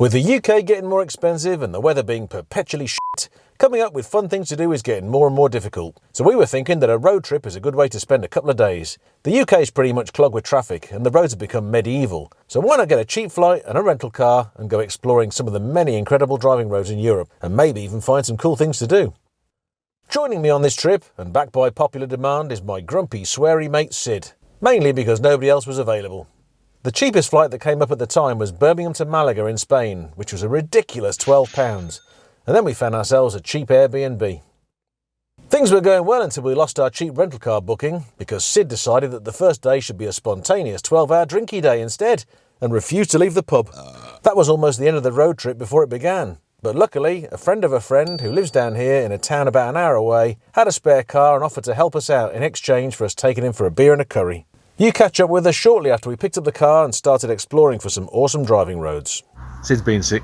With the UK getting more expensive and the weather being perpetually shit, coming up with fun things to do is getting more and more difficult. So we were thinking that a road trip is a good way to spend a couple of days. The UK is pretty much clogged with traffic and the roads have become medieval. So why not get a cheap flight and a rental car and go exploring some of the many incredible driving roads in Europe and maybe even find some cool things to do. Joining me on this trip, and backed by popular demand, is my grumpy, sweary mate Sid. Mainly because nobody else was available. The cheapest flight that came up at the time was Birmingham to Malaga in Spain, which was a ridiculous £12. And then we found ourselves a cheap Airbnb. Things were going well until we lost our cheap rental car booking because Sid decided that the first day should be a spontaneous 12-hour drinky day instead and refused to leave the pub. That was almost the end of the road trip before it began. But luckily, a friend of a friend who lives down here in a town about an hour away had a spare car and offered to help us out in exchange for us taking him for a beer and a curry. You catch up with us shortly after we picked up the car and started exploring for some awesome driving roads. Sid's been sick.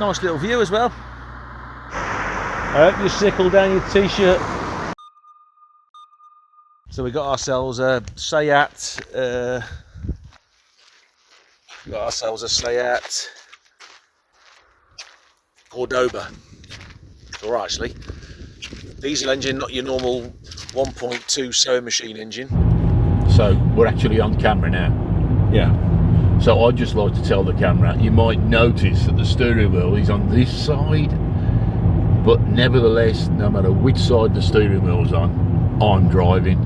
Nice little view as well. I hope you sickle down your t-shirt. So we got ourselves a Seat. Cordoba. Alright, actually. Diesel engine, not your normal 1.2 sewing machine engine. So we're actually on camera now. Yeah. So I'd just like to tell the camera, you might notice that the steering wheel is on this side, but nevertheless, no matter which side the steering wheel's on, I'm driving.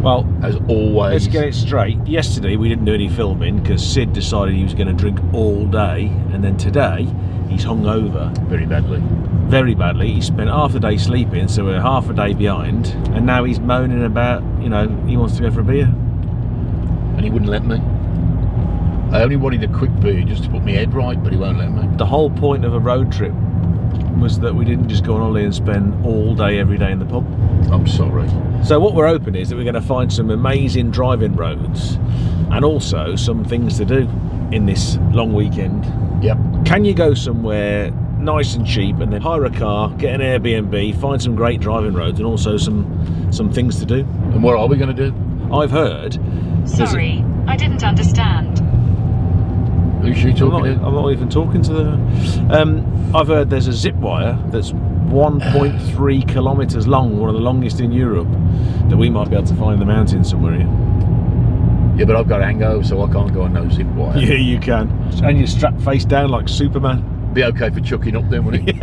Well, as always. Let's get it straight. Yesterday we didn't do any filming because Sid decided he was going to drink all day, and then today he's hungover. Very badly. Very badly. He spent half the day sleeping, so we're half a day behind, and now he's moaning about, you know, he wants to go for a beer. And he wouldn't let me. I only wanted a quick beer just to put my head right, but he won't let me. The whole point of a road trip was that we didn't just go on holiday and spend all day every day in the pub. I'm sorry. So what we're hoping is that we're going to find some amazing driving roads and also some things to do in this long weekend. Yep. Can you go somewhere nice and cheap and then hire a car, get an Airbnb, find some great driving roads and also some things to do? And what are we going to do? I've heard... Sorry, I didn't understand. Who's she talking to? I'm not even talking to the... I've heard there's a zip wire that's 1.3 kilometres long, one of the longest in Europe, that we might be able to find in the mountains somewhere here. Yeah, but I've got a hangover, so I can't go on no zip wire. Yeah, you can. And you're strapped face down like Superman. Be okay for chucking up then, wouldn't it?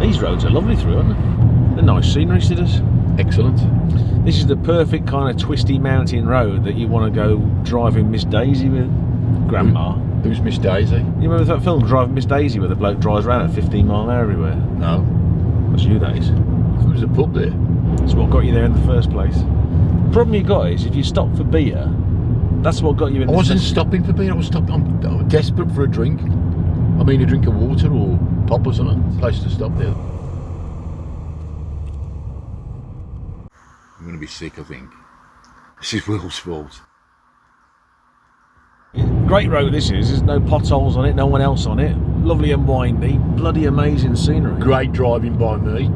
These roads are lovely through, aren't they? They're nice scenery, Sidders. Excellent. This is the perfect kind of twisty mountain road that you want to go driving Miss Daisy with Grandma. Who's Miss Daisy? You remember that film, Driving Miss Daisy, where the bloke drives around at 15 mile an hour everywhere? No. That's you, that is. Who's the pub there? That's what got you there in the first place. The problem you got is if you stop for beer, that's what got you in. I wasn't stopping for beer. I'm desperate for a drink. I mean, a drink of water or pop or something. Place to stop there. I'm going to be sick, I think. This is Will's fault. Great road this is. There's no potholes on it, no one else on it. Lovely and windy. Bloody amazing scenery. Great driving by me.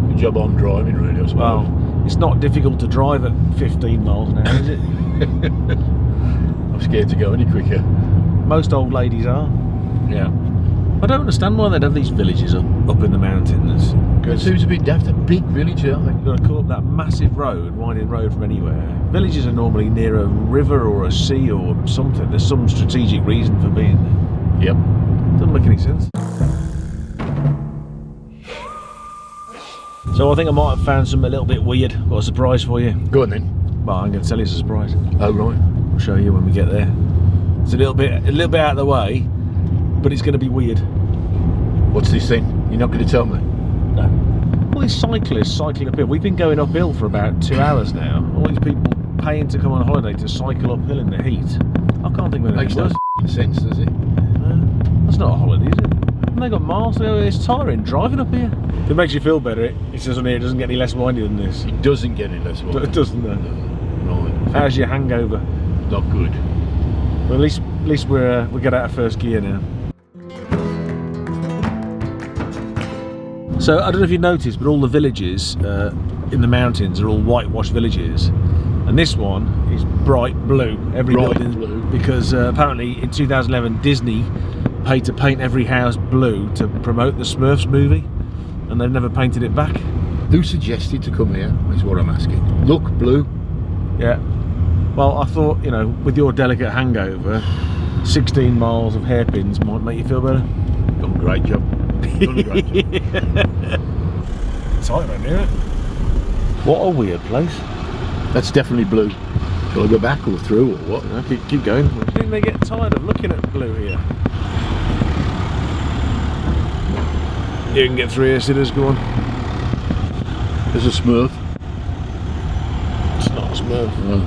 Good job I'm driving, really, I suppose. Well, it's not difficult to drive at 15 miles an hour, is it? I'm scared to go any quicker. Most old ladies are. Yeah. I don't understand why they'd have these villages up in the mountains. It seems a bit daft, a big village, aren't they? You've got to come up that massive road, winding road from anywhere. Villages are normally near a river or a sea or something. There's some strategic reason for being there. Yep. Doesn't make any sense. So I think I might have found something a little bit weird. Got a surprise for you. Go on then. Well, I'm going to tell you it's a surprise. Oh right. I'll show you when we get there. It's a little bit out of the way, but it's going to be weird. What's this thing? You're not going to tell me? No. All these cyclists cycling uphill. We've been going uphill for about 2 hours now. All these people paying to come on holiday to cycle uphill in the heat. I can't think of anything Makes no sense, does it? That's not a holiday, is it? And they got miles. It's tiring driving up here. If it makes you feel better, it says on here it doesn't get any less windy than this. It doesn't get any less windy. It doesn't, no. Right. How's your hangover? Not good. Well, at least we get out of first gear now. So I don't know if you noticed, but all the villages in the mountains are all whitewashed villages, and And this one is bright blue. Every Bright building's blue. because apparently in 2011 Disney paid to paint every house blue to promote the Smurfs movie, and they've never painted it back. Who suggested to come here, is what I'm asking. Look, blue. Yeah. Well, I thought, you know, with your delicate hangover, 16 miles of hairpins might make you feel better. Done a great job. Done a great job. Tight around here. What a weird place. That's definitely blue. Shall I go back or through or what? No, keep going. I think they get tired of looking at blue here. You can get through here, Sidders, go on. There's a Smurf. It's not a Smurf. Oh.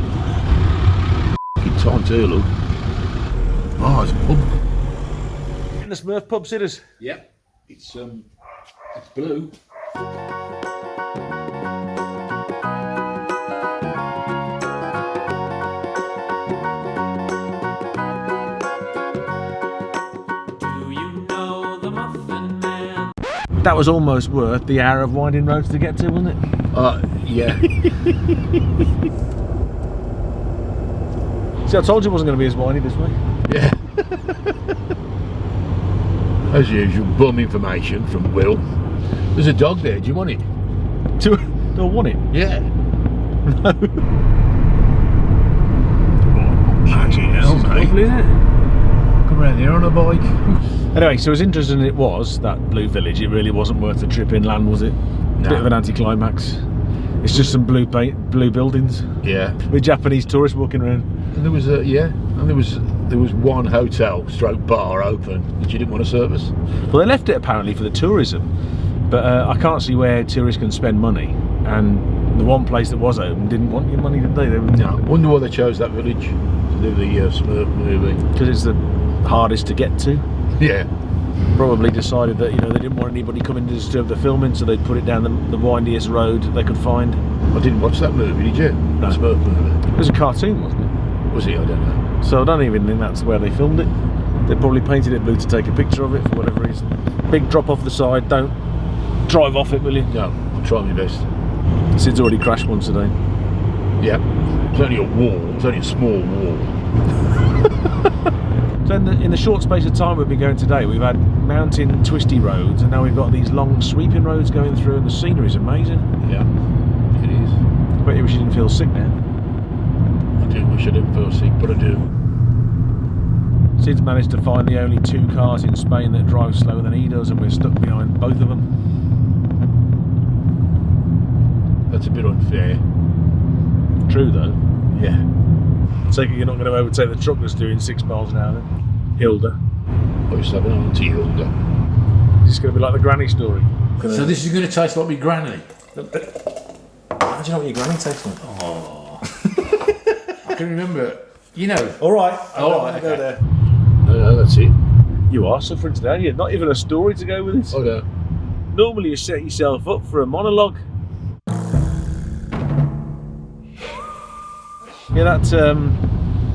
F***ing time too, look. Oh, it's a pub. In the Smurf pub, Sidders. Yep. It's blue. That was almost worth the hour of winding roads to get to, wasn't it? Yeah. See, I told you it wasn't going to be as windy this way. Yeah. As usual, bum information from Will. There's a dog there, do you want it? Do I want it? Yeah. No. Actually, hell, mate. Lovely, isn't it? Come around here on a bike. Anyway, so as interesting as it was, that blue village, it really wasn't worth the trip inland, was it? No. Bit of an anticlimax. It's just some blue buildings Yeah. with Japanese tourists walking around. And there was there was one hotel stroke bar open that you didn't want to service. Well, they left it apparently for the tourism, but I can't see where tourists can spend money. And the one place that was open didn't want your money, did they? No. Wonder why they chose that village to do the Smurf movie. Because it's the hardest to get to. Yeah. Probably decided that, you know, they didn't want anybody coming to disturb the filming, so they'd put it down the windiest road they could find. I didn't watch that movie, did you? No. The Smurf movie. It was a cartoon, wasn't it? Was it? I don't know. So I don't even think that's where they filmed it. They probably painted it blue to take a picture of it for whatever reason. Big drop off the side, don't drive off it, will you? No, I'll try my best. Sid's already crashed once today. Yeah. It's only a wall. It's only a small wall. So in the short space of time we've been going today, we've had mountain twisty roads, and now we've got these long sweeping roads going through, and the scenery's amazing. Yeah. It is. I bet you wish you didn't feel sick now. I do wish I didn't feel sick, but I do. Sid's managed to find the only 2 cars in Spain that drive slower than he does, and we're stuck behind both of them. That's a bit unfair. True though. Yeah. Take it you're not going to overtake the truck that's doing 6 miles an hour then. Hilda. I was having on to Hilda. Is this going to be like the granny story? So this is going to taste like my granny. How do you know what your granny tastes like? Oh. I can remember, you know. Alright, I'll okay. go there. No, that's it. You are suffering today, you're not even a story to go with it. Oh no. Normally you set yourself up for a monologue. Yeah, that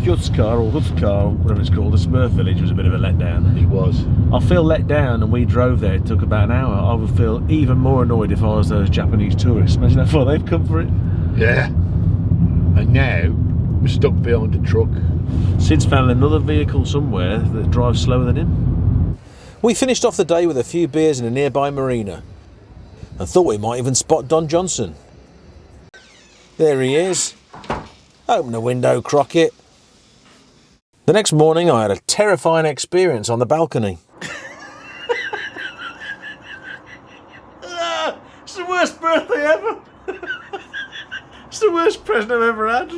Hjutkar or Hufkar, whatever it's called, the Smurf village was a bit of a letdown. It was. I feel let down, and we drove there, it took about an hour. I would feel even more annoyed if I was those Japanese tourists. Imagine how far they've come for it. Yeah. And now we're stuck behind a truck. Sid's found another vehicle somewhere that drives slower than him. We finished off the day with a few beers in a nearby marina and thought we might even spot Don Johnson. There he is. Open the window, Crockett. The next morning I had a terrifying experience on the balcony. It's the worst birthday ever. It's the worst present I've ever had.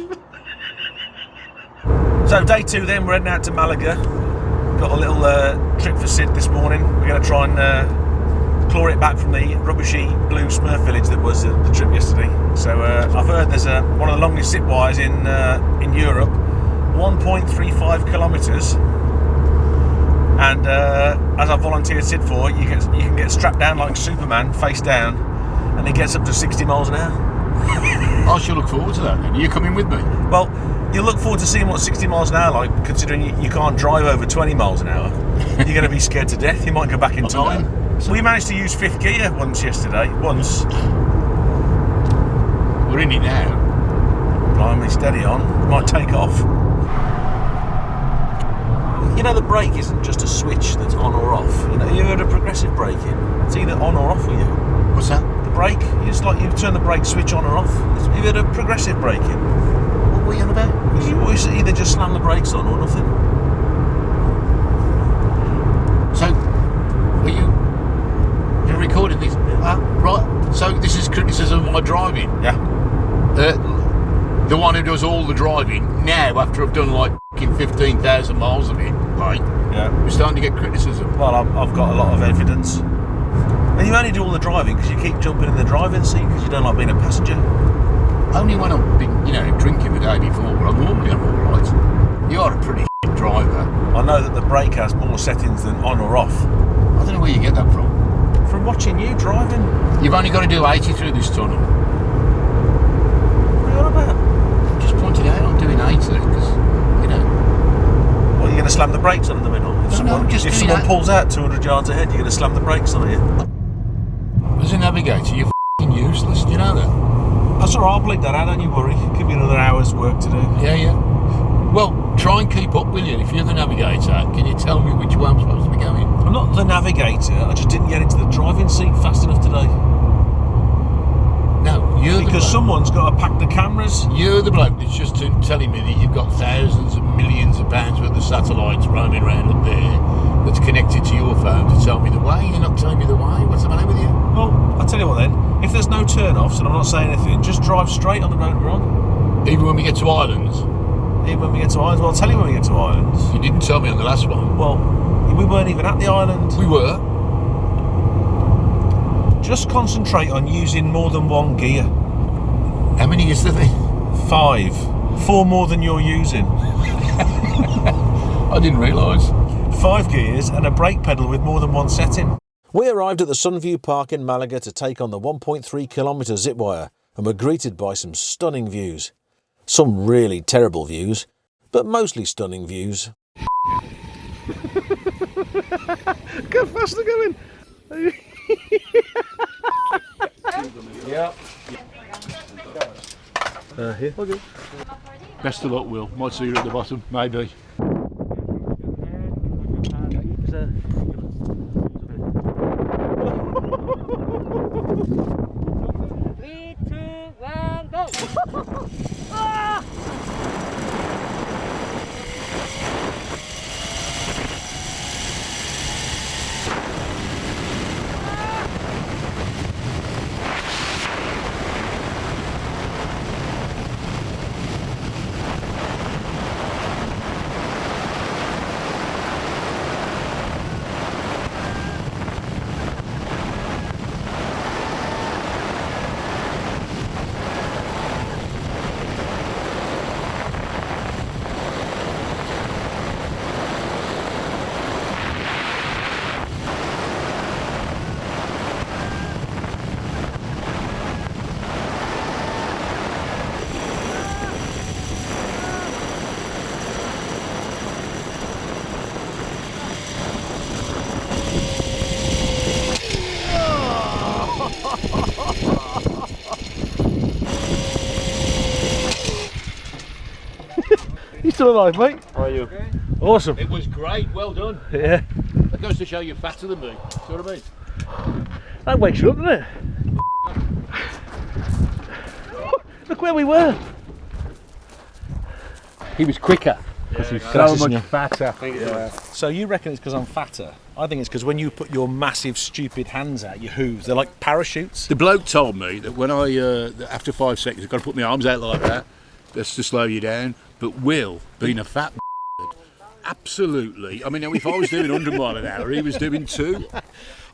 So day 2 then, we're heading out to Malaga. Got a little trip for Sid this morning. We're going to try and claw it back from the rubbishy blue Smurf village that was the trip yesterday. So I've heard there's one of the longest zip wires in Europe, 1.35 kilometres. And as I volunteered Sid for, you can get strapped down like Superman, face down, and it gets up to 60 miles an hour. I shall look forward to that then. Are you coming with me? Well, you'll look forward to seeing what 60 miles an hour like, considering you can't drive over 20 miles an hour. You're going to be scared to death. You might go back in time. We managed to use 5th gear once yesterday. Once. We're in it now. blimey, steady on. Might take off. You know, the brake isn't just a switch that's on or off. You know, you heard of progressive braking? It's either on or off for you. What's that? The brake, it's like you turn the brake switch on or off. You've heard of progressive braking? What were you on about? Because you always either just slam the brakes on or nothing. So, you're recording this? Right. So this is criticism of my driving. Yeah. The one who does all the driving now, after I've done like 15,000 miles of it, right? Yeah. We're starting to get criticism. Well, I've got a lot of evidence. And you only do all the driving because you keep jumping in the driving seat because you don't like being a passenger. Only when I've been, drinking the day before, but I'm all right. You are a pretty shit driver. I know that the brake has more settings than on or off. I don't know where you get that from. From watching you driving. You've only got to do 80 through this tunnel. What are you on about? Just pointed out I'm doing 80 because, What, you're going to slam the brakes on in the middle? If someone pulls out 200 yards ahead, you're going to slam the brakes on, are you? As a navigator, you're f***ing useless. Do you know that? That's all right, I'll bleep that out, don't you worry. Give me another hour's work to do. Yeah. Well, try and keep up, will you? If you're the navigator, can you tell me which way I'm supposed to be going? I'm not the navigator, I just didn't get into the driving seat fast enough today. No, because someone's got to pack the cameras. You're the bloke that's just telling me that you've got thousands and millions of pounds worth of satellites roaming around up there that's connected to your phone to tell me the way. You're not telling me the way. What's the matter with you? Well, I'll tell you what then. If there's no turn-offs and I'm not saying anything, just drive straight on the road we're on. Even when we get to islands? Even when we get to islands? Well, I'll tell you when we get to islands. You didn't tell me on the last one. Well, we weren't even at the island. We were. Just concentrate on using more than one gear. How many is there? 5. 4 more than you're using. I didn't realise. 5 gears and a brake pedal with more than one setting. We arrived at the Sunview Park in Malaga to take on the 1.3 kilometre zip wire and were greeted by some stunning views. Some really terrible views, but mostly stunning views. Look how fast they're going. Yeah. Here. Okay. Best of luck, Will. Might see you at the bottom, maybe. 3, 2, 1, go! You still alive, mate? How are you? Awesome. It was great, well done. Yeah. That goes to show you're fatter than me. See what I mean? That wakes you up, doesn't it? Look where we were. He was quicker. Because he's so much fatter. Yeah. So you reckon it's because I'm fatter? I think it's because when you put your massive, stupid hands out, your hooves, they're like parachutes. The bloke told me that when I, after 5 seconds, I've got to put my arms out like that. That's to slow you down. But Will, being a fat absolutely. I mean, if I was doing 100 mile an hour, he was doing 2.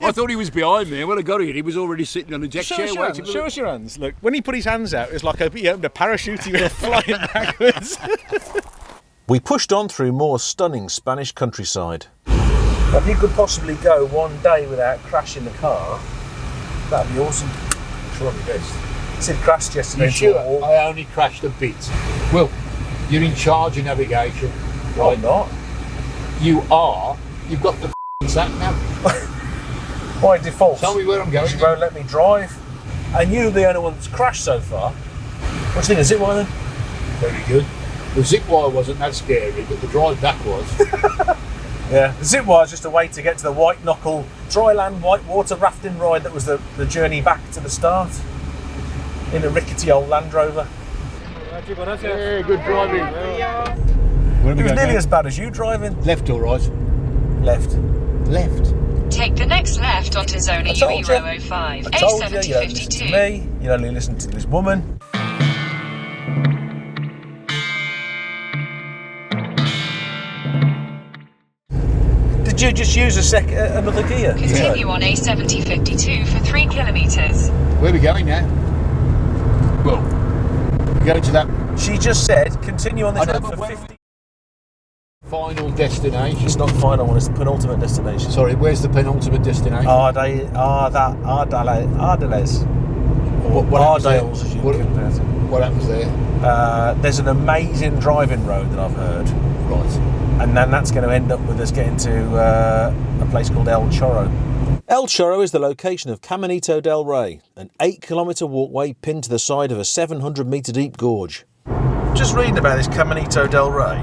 I thought he was behind me, and when I got here, he was already sitting on the deck chair waiting. Show us your hands. Look, when he put his hands out, it's like he opened a parachute, he went flying backwards. We pushed on through more stunning Spanish countryside. If you could possibly go one day without crashing the car, that'd be awesome. Try my best. I said crashed yesterday. You sure? I only crashed a bit. Well, you're in charge of navigation. Right? I'm not. You are. You've got the sat nav. By default. Tell me where I'm going. You won't let me drive. And you're the only one that's crashed so far. What do you think? Is it one then? Very good. The zip wire wasn't that scary, but the drive back was. Yeah, the zip wire is just a way to get to the white knuckle dry land whitewater rafting ride that was the journey back to the start in a rickety old Land Rover. Yeah, good driving. It was nearly as bad as you driving. Left or right? Left. Left. Take the next left onto Zona told you. Euro 05, I told you, you don't listen to A7052. me, you only listen to this woman. Did you just use another gear? Continue on A7052 for 3 kilometres. Where are we going now? Well, we're going to that She just said, continue on this I know, road but for where- 50. final destination. It's not the final one, it's the penultimate destination. Sorry, where's the penultimate destination? Ardeles. What happens there? Ardales, as you What- compare to. What happens there? There's an amazing driving road that I've heard, Right. and then that's going to end up with us getting to a place called El Chorro. El Chorro is the location of Caminito del Rey, an 8-kilometre walkway pinned to the side of a 700-metre deep gorge. Just reading about this Caminito del Rey.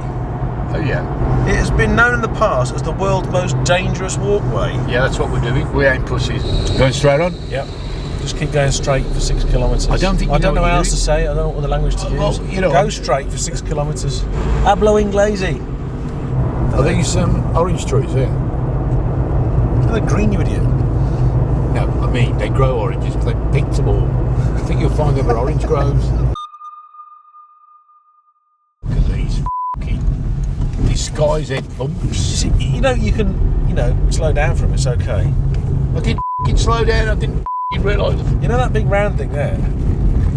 Oh yeah. It has been known in the past as the world's most dangerous walkway. Yeah, that's what we're doing. We ain't pussies. Going straight on? Yep. Just keep going straight for 6 kilometres. I don't think you I don't know know what how you're else to doing. say it. I don't know what other language to use. Well, you know, Go straight for 6 kilometres. Hablo inglesi. Are these orange trees here? They're green, you idiot. No, I mean, they grow oranges, but they picked them all. I think you'll find them are orange groves. Look at these f***ing disguise head bumps. You know, you can, slow down from it. It's okay. I didn't f***ing slow down, I didn't f***ing realise. You know that big round thing there?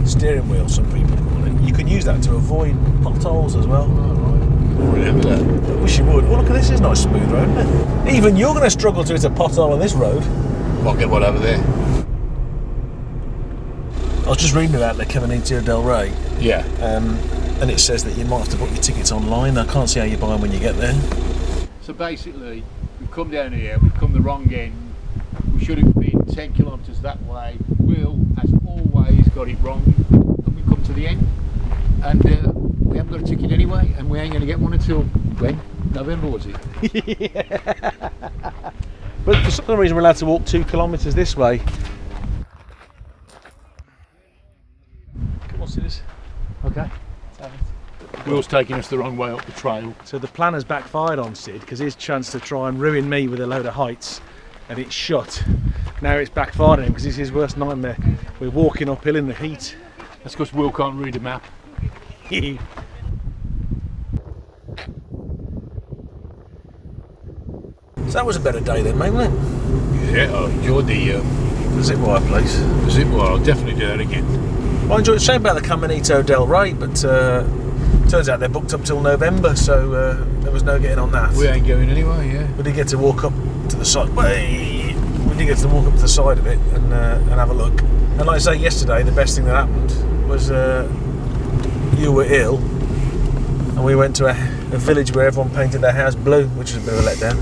Steering wheel, some people call it. You can use that to avoid potholes as well. I'll remember that. I wish you would. Oh, look at this. It's a nice smooth road, isn't it? Even you're going to struggle to hit a pothole on this road. Might get one over there. I was just reading about the Caminito del Rey. Yeah. And it says that you might have to book your tickets online. I can't see how you buy them when you get there. So basically, we've come down here, we've come the wrong end. We should have been 10 kilometres that way. Will, as always, got it wrong. And we come to the end. And we haven't got a ticket anyway. And we ain't going to get one until when? November, was it? But for some reason we're allowed to walk 2 kilometres this way. Come on, see this. Okay. Will's taking us the wrong way up the trail. So the plan has backfired on Sid because his chance to try and ruin me with a load of heights, and it's shut. Now it's backfired on him because it's his worst nightmare. We're walking uphill in the heat. That's because Will can't read a map. So that was a better day then, mate, wasn't it? Yeah, I enjoyed the zip wire place. zip wire. I'll definitely do that again. Well, I enjoyed it. Shame about the Caminito del Rey, but turns out they're booked up till November, so there was no getting on that. We ain't going anyway, yeah. We did get to walk up to the side. We did get to walk up to the side of it and have a look. And like I say, yesterday the best thing that happened was you were ill, and we went to a village where everyone painted their house blue, which was a bit of a letdown.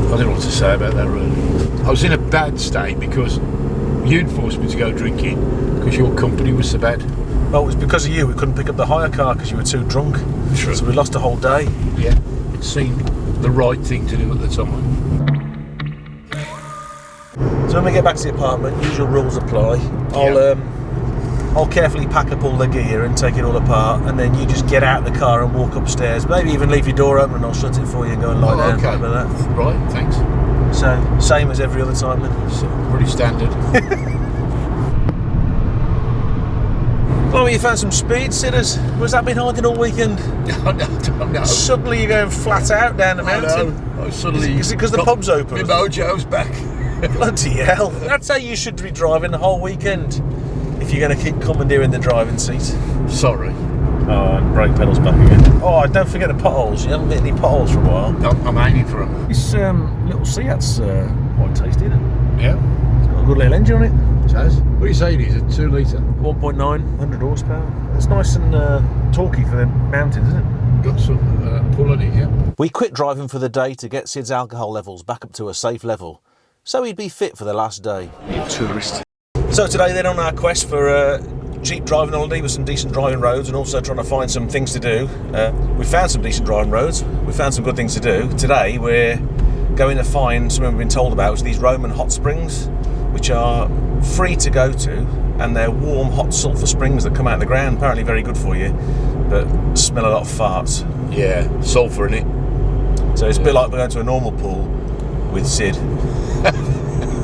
I don't know what to say about that really. I was in a bad state because you'd forced me to go drinking because your company was so bad. Well, it was because of you. We couldn't pick up the hire car because you were too drunk. True. So we lost a whole day. Yeah, it seemed the right thing to do at the time. So when we get back to the apartment, usual rules apply. I'll carefully pack up all the gear and take it all apart, and then you just get out of the car and walk upstairs. Maybe even leave your door open and I'll shut it for you and go and lie down. Okay. Remember that? Right, thanks. So same as every other time then. So, pretty standard. Well, you found some speed sitters. Was that been hiding all weekend? No. Suddenly you're going flat out down the mountain. I suddenly. Is it because the pub's open? My mojo's back. Bloody hell. That's how you should be driving the whole weekend. If you're going to keep commandeering the driving seat. Sorry. Oh, and brake pedals back again. Oh, don't forget the potholes. You haven't hit any potholes for a while. I'm aiming for them. This little Seat's quite tasty, isn't it? Yeah. It's got a good little engine on it. It has. What do you say it is? A 2 litre? 1.9, 100 horsepower. It's nice and torquey for the mountains, isn't it? Got some pull on it, yeah. We quit driving for the day to get Sid's alcohol levels back up to a safe level, so he'd be fit for the last day. You tourist. So today then on our quest for cheap driving holiday with some decent driving roads and also trying to find some things to do. We found some decent driving roads, we found some good things to do. Today we're going to find something we've been told about, which are these Roman hot springs, which are free to go to, and they're warm, hot sulphur springs that come out of the ground, apparently very good for you, but smell a lot of farts. Yeah, sulphur in it. So it's a bit like we're going to a normal pool with Sid.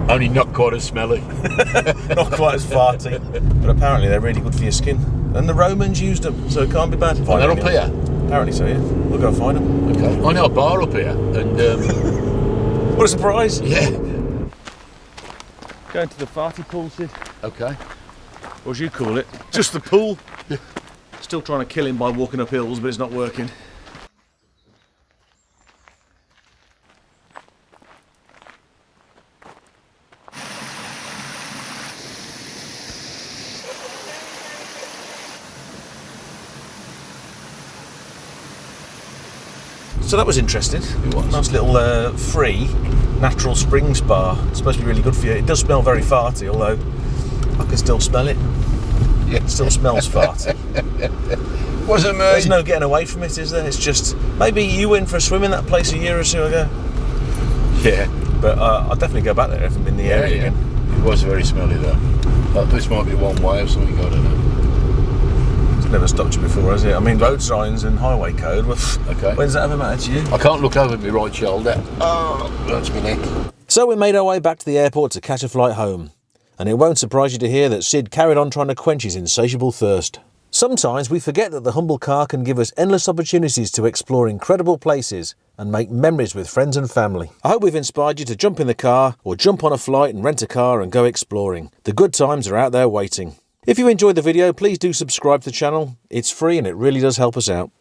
Only not quite as smelly. Not quite as farty, but apparently they're really good for your skin. And the Romans used them, so it can't be bad. And they're up here? Apparently so, yeah. We'll go find them. Okay. I know a bar up here, and what a surprise! yeah. Going to the farty pool, Sid. Okay. Or as you call it, just the pool. Still trying to kill him by walking up hills, but it's not working. So that was interesting. It was. Nice little free natural springs bar. It's supposed to be really good for you. It does smell very farty, although I can still smell it. Yeah. It still smells farty. Wasn't me. There's no getting away from it, is there? It's just, maybe you went for a swim in that place a year or so ago. Yeah. But I'll definitely go back there if I'm in the area again. It was very smelly though. Like, this might be one way or something, I don't know. It's never stopped you before, has it? I mean, road signs and highway code, Okay. When's that ever mattered to you? I can't look over my right shoulder. Oh, that's my neck. So we made our way back to the airport to catch a flight home. And it won't surprise you to hear that Sid carried on trying to quench his insatiable thirst. Sometimes we forget that the humble car can give us endless opportunities to explore incredible places and make memories with friends and family. I hope we've inspired you to jump in the car or jump on a flight and rent a car and go exploring. The good times are out there waiting. If you enjoyed the video, please do subscribe to the channel. It's free and it really does help us out.